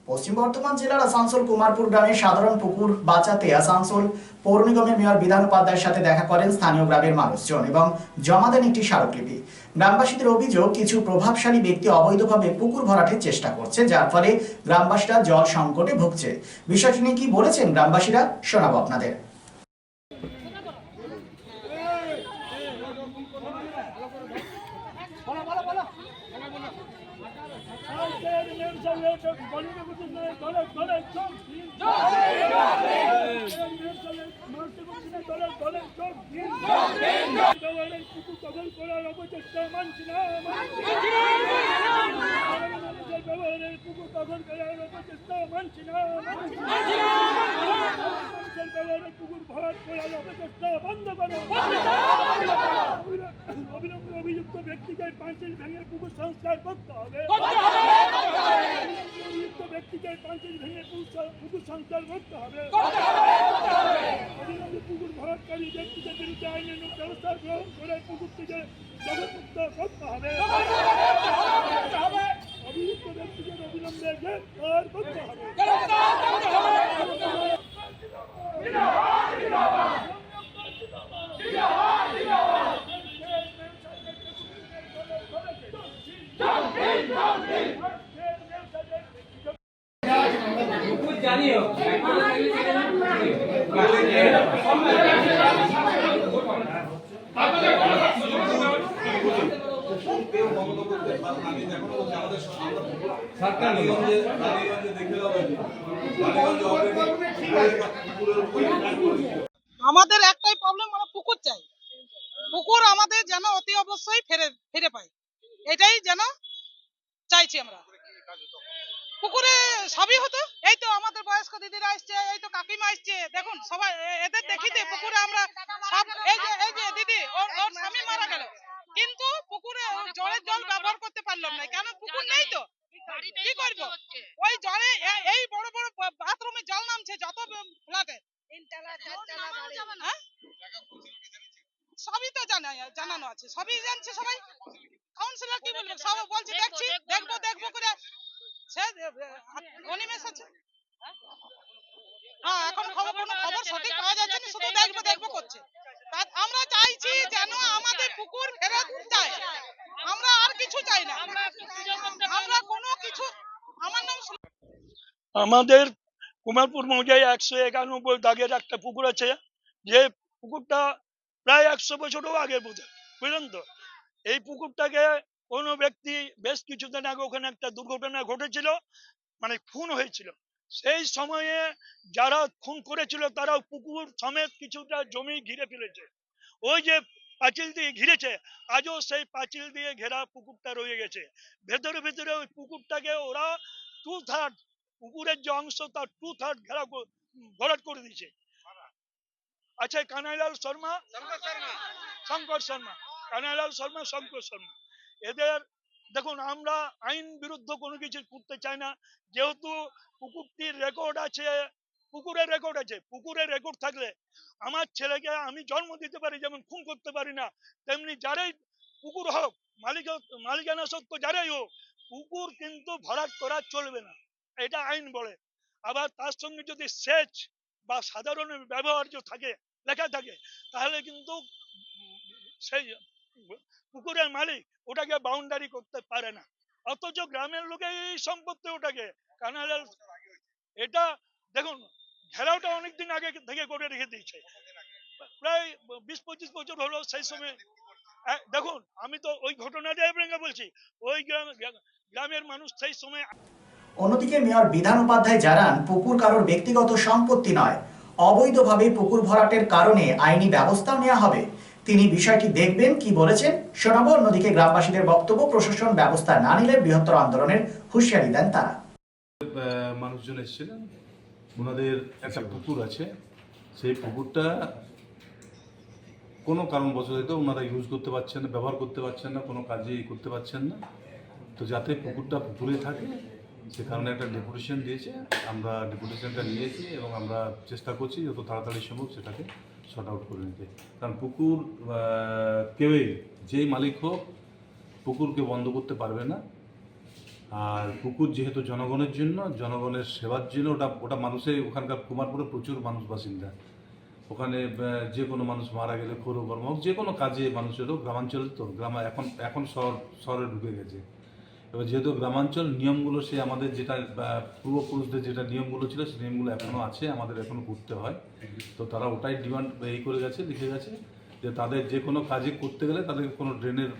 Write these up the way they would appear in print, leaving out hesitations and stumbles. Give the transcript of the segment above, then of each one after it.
পশ্চিম বর্ধমান জেলার আসানসোল কুমারপুর গ্রামের সাধারণ পুকুর বাঁচাতে আসানসোল পৌর নিগমের মেয়র বিধান উপাধ্যায়ের সাথে দেখা করেন স্থানীয় গ্রামের মানুষজন এবং জমা দেন একটি স্মারকলিপি। গ্রামবাসীদের অভিযোগ, কিছু প্রভাবশালী ব্যক্তি অবৈধভাবে পুকুর ভরাটের চেষ্টা করছে, যার ফলে গ্রামবাসীরা জল সংকটে ভুগছে। বিষয়টি নিয়ে কি বলেছেন গ্রামবাসীরা, শোনাবো আপনাদের। অভিযুক্ত ব্যক্তিকে পাঁচিল ভেঙে পুকুর সংস্কার করতে হবে। অভিযুক্ত ব্যক্তিকে পাঁচিল ভেঙে পুকুর সংস্কার করতে হবে। পুকুর ভরাটকারী ব্যক্তিদের বিরুদ্ধে আইনানুগ ব্যবস্থা গ্রহণ করে পুকুরটিকে জলমুক্ত করতে হবে। অভিযুক্ত ব্যক্তিকে অবিলম্বে গ্রেফতার করতে হবে। জানিও আমাদের একটাই প্রবলেম, মানে পুকুর চাই। পুকুর আমাদের যেন অতি অবশ্যই ফিরে পাই, এটাই যেন চাইছি আমরা। পুকুরে সবই হতো, এই তো আমাদের বয়স্ক দিদিরা আসছে, এই তো কাকিমা আসছে, দেখুন সবাই এদের দেখিতে পুকুরে আমরা সব, এই যে দিদি ওর স্বামী মারা গেল, কিন্তু পুকুরে জলের জল ব্যবহার করতে পারলাম না, কেন পুকুর নেই তো কি করবো। ওই জলে এই বড় বড় বাথরুমে জল নামছে, যত ফ্ল্যাটে সবই তো জানানো আছে, সবই জানছে সবাই। কাউন্সিলর কি বলবো, সব বলছে দেখছি দেখবো করে সে অনিমেষ আছে। হ্যাঁ, এখন কোনো খবর সঠিক পাওয়া যাচ্ছে না, শুধু দেখবো করছে। আমরা চাইছি যেন আমাদের পুকুর ফেরত চাই, আমরা আর কিছু চাই না, আমরা কোনো কিছু। আমার নাম আমাদের কুমারপুর মৌজায় 191 দাগের একটা পুকুর আছে, যে পুকুরটা প্রায় 100 বছরও আগে বোধহয়, বুঝলেন তো। এই পুকুরটাকে কোনো ব্যক্তি বেশ কিছুদিন আগে ওখানে একটা দুর্ঘটনা ঘটেছিল, মানে খুন হয়েছিল। সেই সময়ে যারা খুন করেছিল তারা পুকুর সমেত কিছুটা জমি ঘিরে ফেলেছে। ওই যে পাঁচিল দিয়ে ঘিরেছে, আজও সেই পাঁচিল দিয়ে ঘেরা পুকুরটা রয়ে গেছে। ভেতরে ভেতরে ওই পুকুরটাকে ওরা 2/3, পুকুরের যে অংশ তার 2/3 ঘেরা ভরাট করে দিয়েছে। আচ্ছা, কানাইলাল শর্মা, শঙ্কর শর্মা, কানাইলাল শর্মা, শঙ্কর শর্মা, এদের দেখুন, আমরা আইন বিরুদ্ধ কোনো কিছু করতে চাই না, যেহেতু পুকুরটির রেকর্ড আছে, পুকুরের রেকর্ড আছে। পুকুরের রেকর্ড থাকলে আমার ছেলেকে আমি জন্ম দিতে পারি, যেমন খুন করতে পারি না, তেমনি যারাই পুকুর হোক, মালিকানা সত্ত্ব যারাই হোক, পুকুর কিন্তু ভরাট করা চলবে না, এটা আইন বলে। আবার তার সঙ্গে যদি সেচ বা সাধারণ ব্যবহার্য থাকে, লেখা থাকে, তাহলে কিন্তু সেই পুকুরের মালিক ওটাকে বাউন্ডারি করতে পারে না। অথচ গ্রামের লোকে এই সম্পত্তি ওটাকে কানাইলাল, এটা দেখুন ঘেরাওটা অনেকদিন আগে থেকে করে রেখে দিয়েছে, প্রায় 20-25 বছর হলো। সেই সময় দেখুন, আমি তো ওই ঘটনাটা আপনাকে বলছি, ওই গ্রামের মানুষ সেই সময়। অন্যদিকে মেয়র বিধান উপাধ্যায় জানান, পুকুর কারোর ব্যক্তিগত সম্পত্তি নয়, অবৈধভাবে পুকুর ভরাটের কারণে আইনি ব্যবস্থাও নেওয়া হবে। তিনি বিষয়টি দেখবেন, কি বলেছেন শোনাবো। অন্যদিকে গ্রামবাসীদের বক্তব্য, প্রশাসন ব্যবস্থা না নিলে বৃহত্তর আন্দোলনের হুঁশিয়ারি দেন তারা। মানুষজন এসেছিলেন, ওনাদের একটা পুকুর আছে, সেই পুকুরটা কোনো কারণবশত ওনারা ইউজ করতে পারছেন না, ব্যবহার করতে পারছেন না, কোনো কাজেই করতে পারছেন না। তো যাতে পুকুরটা পুকুরে থাকে সে কারণে একটা ডেপুটেশন দিয়েছে, আমরা ডেপুটেশনটা নিয়েছি এবং আমরা চেষ্টা করছি যত তাড়াতাড়ি সম্ভব সেটাকে শর্ট আউট করে নিতে। কারণ পুকুর কেউই, যেই মালিক হোক, পুকুরকে বন্ধ করতে পারবে না। আর পুকুর যেহেতু জনগণের জন্য, জনগণের সেবার জন্য, ওটা মানুষের, ওখানকার কুমারপুরে প্রচুর মানুষ বাসিন্দা। ওখানে যে কোনো মানুষ মারা গেলে কর্ম হোক, যে কোনো কাজে মানুষেরও, গ্রামাঞ্চলে তো এখন শহরে ঢুকে গেছে। এবার যেহেতু গ্রামাঞ্চল, নিয়মগুলো সে আমাদের যেটা পূর্বপুরুষদের যেটা নিয়মগুলো ছিল, সেই নিয়মগুলো এখনও আছে, আমাদের এখনও করতে হয়। তো তারা ওটাই ডিমান্ড করে গেছে, লিখে গেছে যে তাদের যে কোনো কাজে করতে গেলে তাদেরকে কোনো ড্রেনের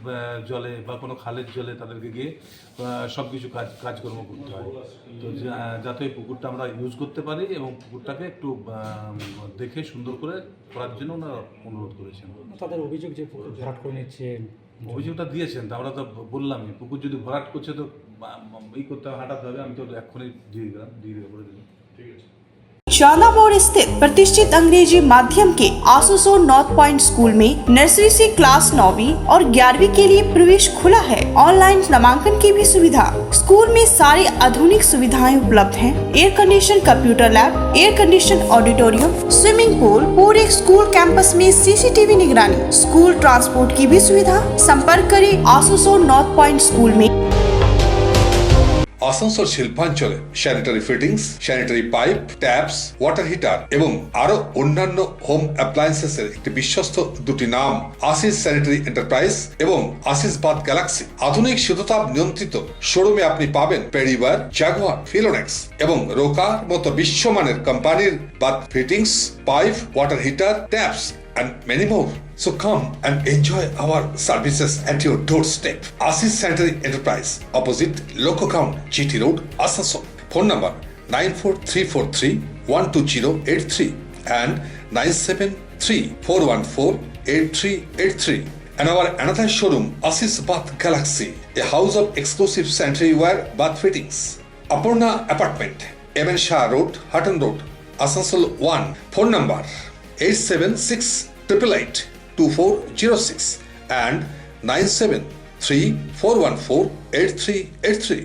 জলে বা কোনো খালের জলে তাদেরকে গিয়ে সব কিছু কাজকর্ম করতে হয়। তো যাতে ওই পুকুরটা আমরা ইউজ করতে পারি এবং পুকুরটাকে একটু দেখে সুন্দর করে করার জন্য ওনারা অনুরোধ করেছেন। তাদের অভিযোগ যে পুকুর ভরাট করে নিচ্ছে, অভিযোগটা দিয়েছেন, তা আমরা তো বললামই, পুকুর যদি ভরাট করছে তো করতে হবে, হাঁটাতে হবে। আমি তো এক্ষুনি দিয়ে করে দিলাম। ঠিক আছে। शालामार स्थित प्रतिष्ठित अंग्रेजी माध्यम के आसुसोर नॉर्थ पॉइंट स्कूल में नर्सरी से क्लास 9वीं और 11वीं के लिए प्रवेश खुला है। ऑनलाइन नामांकन की भी सुविधा। स्कूल में सारी आधुनिक सुविधाएं उपलब्ध हैं। Air condition computer lab, air condition auditorium, swimming pool, पूरे स्कूल कैंपस में सीसीटीवी निगरानी, स्कूल ट्रांसपोर्ट की भी सुविधा। संपर्क करें आसुसोर नॉर्थ पॉइंट स्कूल में। আসানসোল শিল্পাঞ্চলে sanitary fittings, sanitary pipe, taps, water heater এবং আরো অন্যান্য হোম অ্যাপ্লায়েন্সেসের একটি বিশ্বস্ত দুটি নাম আশিস স্যানিটারি এন্টারপ্রাইজ এবং আশিস বাথ গ্যালাক্সি। আধুনিক শীততাপ নিয়ন্ত্রিত শোরুমে আপনি পাবেন পেরিবার, জাগুয়ার, ফিলোনেক্স এবং রোকার মতো বিশ্বমানের কোম্পানির bath fittings, pipe, water heater, taps and many more. So come and enjoy our services at your doorstep. Asis Sanitary Enterprise, opposite Loco Ground, GT Road, Asansol. Phone number 94343-12083 and 973-414-8383. And our another showroom, Asis Bath Galaxy, a house of exclusive sanitary ware bath fittings. Apurna Apartment, MN Shah Road, Hutton Road, Asansol 1. Phone number 876-888-2406 and 973-414-8383.